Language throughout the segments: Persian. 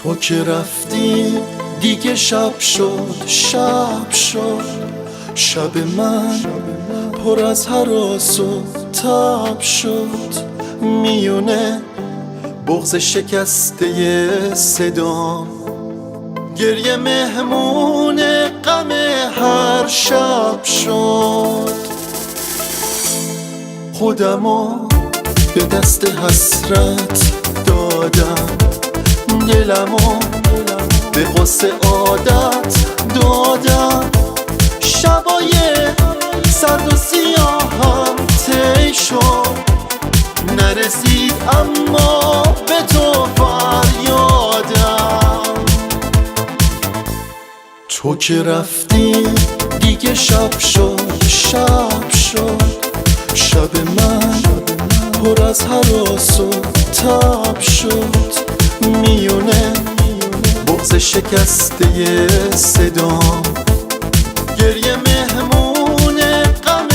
تو که رفتی دیگه شب شد، شب شد، شب من پر از هراس و تب شد. میونه بغض شکسته صدام، گریه مهمون غم هر شب شد. خودمو به دست حسرت دادم، دلمو به غصه عادت دادم. شبای سرد و سیاهم طی شد، نرسید اما به تو فریادم. تو که رفتی دیگه شب شد، شب شد، شب من پر از هراس و تب شد. میونه بغض شکسته صدام، گریه مهمون غم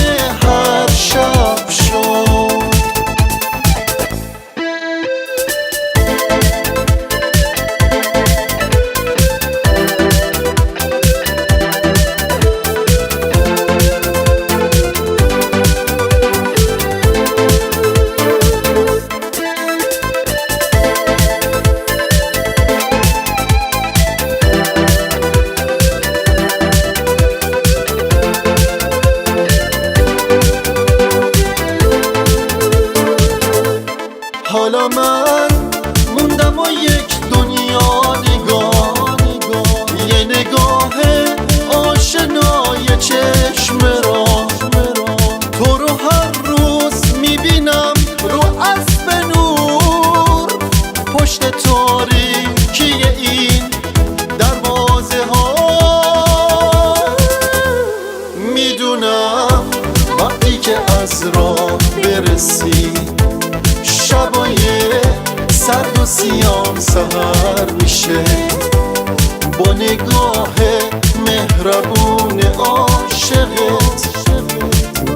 هر شب شد. حالا من موندم و یک دنیا نگاه، یه نگاه آشنای چشم را. تو رو هر روز میبینم رو اسب نور، پشت تاریکی این دروازه ها. میدونم وقتی که از راه برسی، شبای سرد و سیام سهر میشه. با نگاه مهربون عاشقت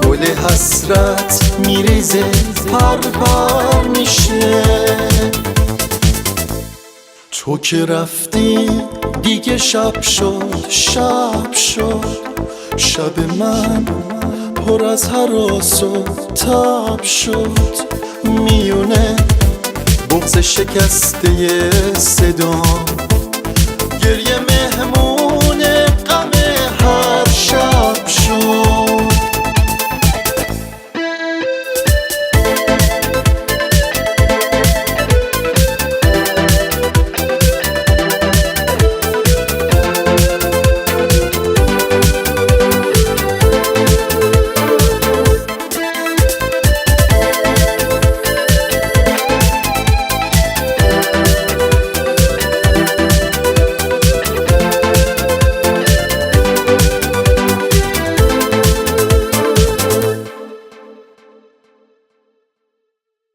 گل حسرت میریزه، پر پر میشه. تو که رفتی دیگه شب شد، شب شد، شب من پر از هراس و تب شد. میونه بغض شکسته صدام،